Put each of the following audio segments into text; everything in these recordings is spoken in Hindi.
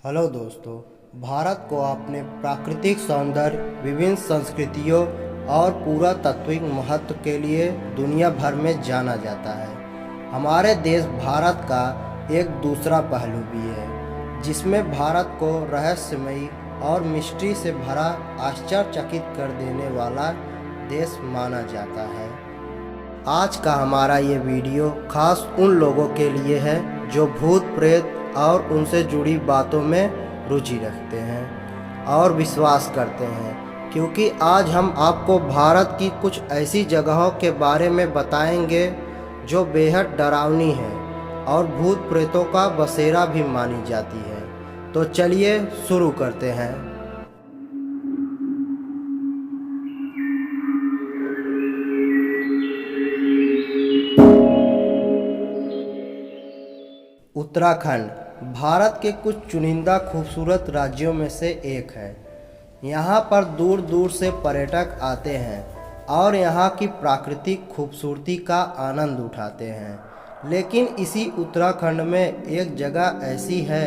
हेलो दोस्तों। भारत को अपने प्राकृतिक सौंदर्य, विभिन्न संस्कृतियों और पुरातात्विक महत्व के लिए दुनिया भर में जाना जाता है। हमारे देश भारत का एक दूसरा पहलू भी है, जिसमें भारत को रहस्यमयी और मिस्ट्री से भरा आश्चर्यचकित कर देने वाला देश माना जाता है। आज का हमारा ये वीडियो खास उन लोगों के लिए है जो भूत प्रेत और उनसे जुड़ी बातों में रुचि रखते हैं और विश्वास करते हैं, क्योंकि आज हम आपको भारत की कुछ ऐसी जगहों के बारे में बताएंगे जो बेहद डरावनी हैं और भूत प्रेतों का बसेरा भी मानी जाती है। तो चलिए शुरू करते हैं। उत्तराखंड भारत के कुछ चुनिंदा खूबसूरत राज्यों में से एक है। यहाँ पर दूर दूर से पर्यटक आते हैं और यहाँ की प्राकृतिक खूबसूरती का आनंद उठाते हैं। लेकिन इसी उत्तराखंड में एक जगह ऐसी है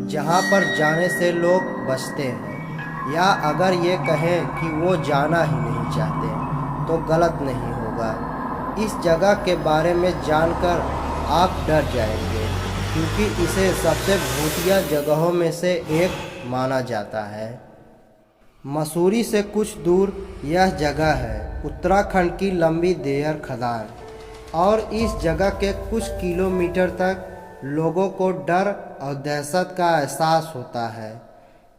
जहाँ पर जाने से लोग बचते हैं, या अगर ये कहें कि वो जाना ही नहीं चाहते तो गलत नहीं होगा। इस जगह के बारे में जानकर आप डर जाएंगे, क्योंकि इसे सबसे भूतिया जगहों में से एक माना जाता है। मसूरी से कुछ दूर यह जगह है, उत्तराखंड की लंबी देयर खदान, और इस जगह के कुछ किलोमीटर तक लोगों को डर और दहशत का एहसास होता है।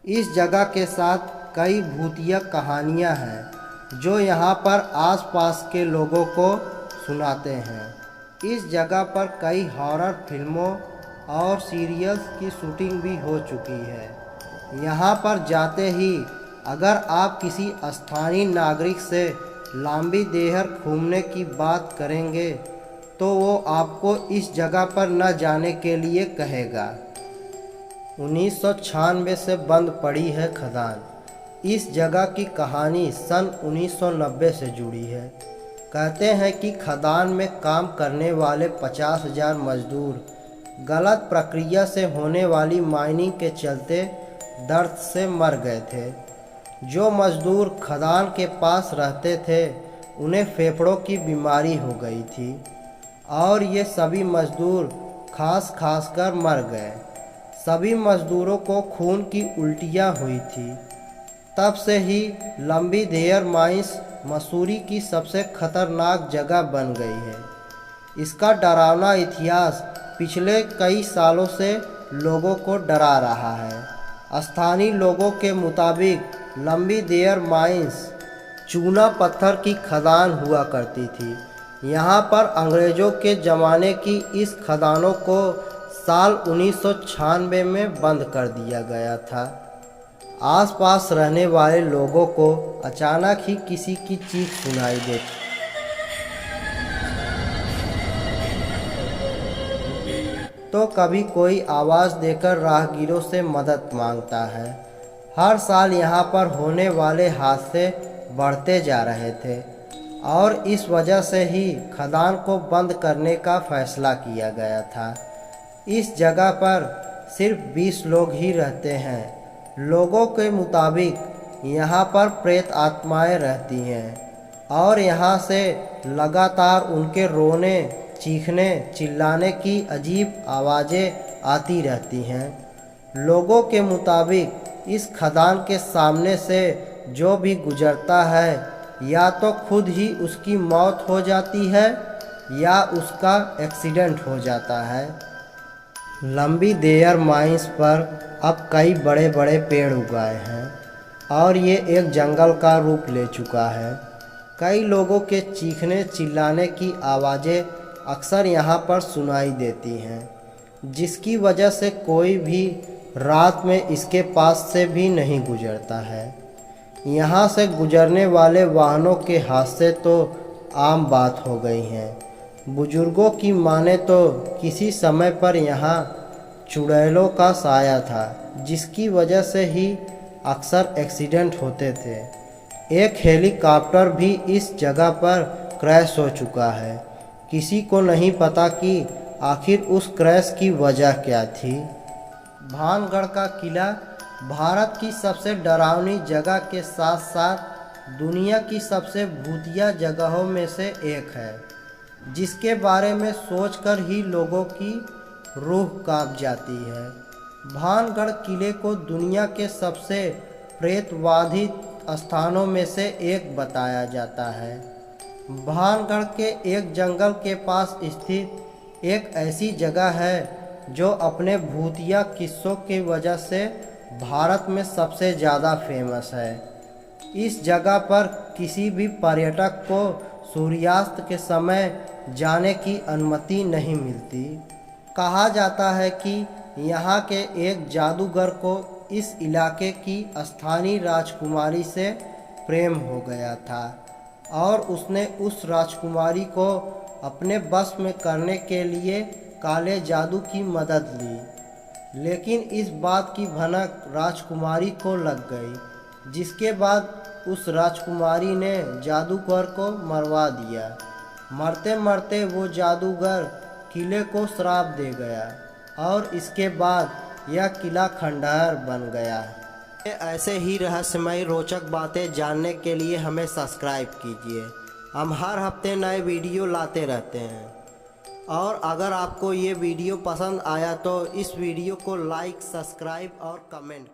इस जगह के साथ कई भूतिया कहानियां हैं जो यहाँ पर आसपास के लोगों को सुनाते हैं। इस जगह पर कई हॉरर फिल्मों और सीरियल्स की शूटिंग भी हो चुकी है। यहाँ पर जाते ही अगर आप किसी स्थानीय नागरिक से लंबी देहर घूमने की बात करेंगे तो वो आपको इस जगह पर न जाने के लिए कहेगा। 1996 से बंद पड़ी है खदान। इस जगह की कहानी सन 1990 से जुड़ी है। कहते हैं कि खदान में काम करने वाले 50,000 मजदूर गलत प्रक्रिया से होने वाली माइनिंग के चलते दर्द से मर गए थे। जो मजदूर खदान के पास रहते थे उन्हें फेफड़ों की बीमारी हो गई थी और ये सभी मजदूर खास कर मर गए। सभी मजदूरों को खून की उल्टियाँ हुई थी। तब से ही लंबी देयर माइंस मसूरी की सबसे खतरनाक जगह बन गई है। इसका डरावना इतिहास पिछले कई सालों से लोगों को डरा रहा है। स्थानीय लोगों के मुताबिक लंबी देयर माइंस चूना पत्थर की खदान हुआ करती थी। यहाँ पर अंग्रेज़ों के ज़माने की इस खदानों को साल 1996 में बंद कर दिया गया था। आसपास रहने वाले लोगों को अचानक ही किसी की चीख सुनाई देती। तो कभी कोई आवाज़ देकर राहगीरों से मदद मांगता है। हर साल यहाँ पर होने वाले हादसे बढ़ते जा रहे थे और इस वजह से ही खदान को बंद करने का फैसला किया गया था। इस जगह पर सिर्फ 20 लोग ही रहते हैं। लोगों के मुताबिक यहाँ पर प्रेत आत्माएं रहती हैं और यहाँ से लगातार उनके रोने, चीखने, चिल्लाने की अजीब आवाज़ें आती रहती हैं। लोगों के मुताबिक इस खदान के सामने से जो भी गुजरता है या तो खुद ही उसकी मौत हो जाती है या उसका एक्सीडेंट हो जाता है। लंबी देयर माइंस पर अब कई बड़े बड़े पेड़ उगाए हैं और ये एक जंगल का रूप ले चुका है। कई लोगों के चीखने चिल्लाने की आवाज़ें अक्सर यहाँ पर सुनाई देती हैं, जिसकी वजह से कोई भी रात में इसके पास से भी नहीं गुजरता है। यहाँ से गुजरने वाले वाहनों के हादसे तो आम बात हो गई हैं। बुजुर्गों की माने तो किसी समय पर यहाँ चुड़ैलों का साया था, जिसकी वजह से ही अक्सर एक्सीडेंट होते थे। एक हेलीकॉप्टर भी इस जगह पर क्रैश हो चुका है। किसी को नहीं पता कि आखिर उस क्रैश की वजह क्या थी। भानगढ़ का किला भारत की सबसे डरावनी जगह के साथ साथ दुनिया की सबसे भूतिया जगहों में से एक है, जिसके बारे में सोचकर ही लोगों की रूह कांप जाती है। भानगढ़ किले को दुनिया के सबसे प्रेतबाधित स्थानों में से एक बताया जाता है। भानगढ़ के एक जंगल के पास स्थित एक ऐसी जगह है जो अपने भूतिया किस्सों की वजह से भारत में सबसे ज़्यादा फेमस है। इस जगह पर किसी भी पर्यटक को सूर्यास्त के समय जाने की अनुमति नहीं मिलती। कहा जाता है कि यहाँ के एक जादूगर को इस इलाके की स्थानीय राजकुमारी से प्रेम हो गया था और उसने उस राजकुमारी को अपने बस में करने के लिए काले जादू की मदद ली, लेकिन इस बात की भनक राजकुमारी को लग गई, जिसके बाद उस राजकुमारी ने जादूगर को मरवा दिया। मरते मरते वो जादूगर किले को श्राप दे गया और इसके बाद यह किला खंडहर बन गया। ऐसे ही रहस्यमय रोचक बातें जानने के लिए हमें सब्सक्राइब कीजिए। हम हर हफ्ते नए वीडियो लाते रहते हैं। और अगर आपको ये वीडियो पसंद आया तो इस वीडियो को लाइक, सब्सक्राइब और कमेंट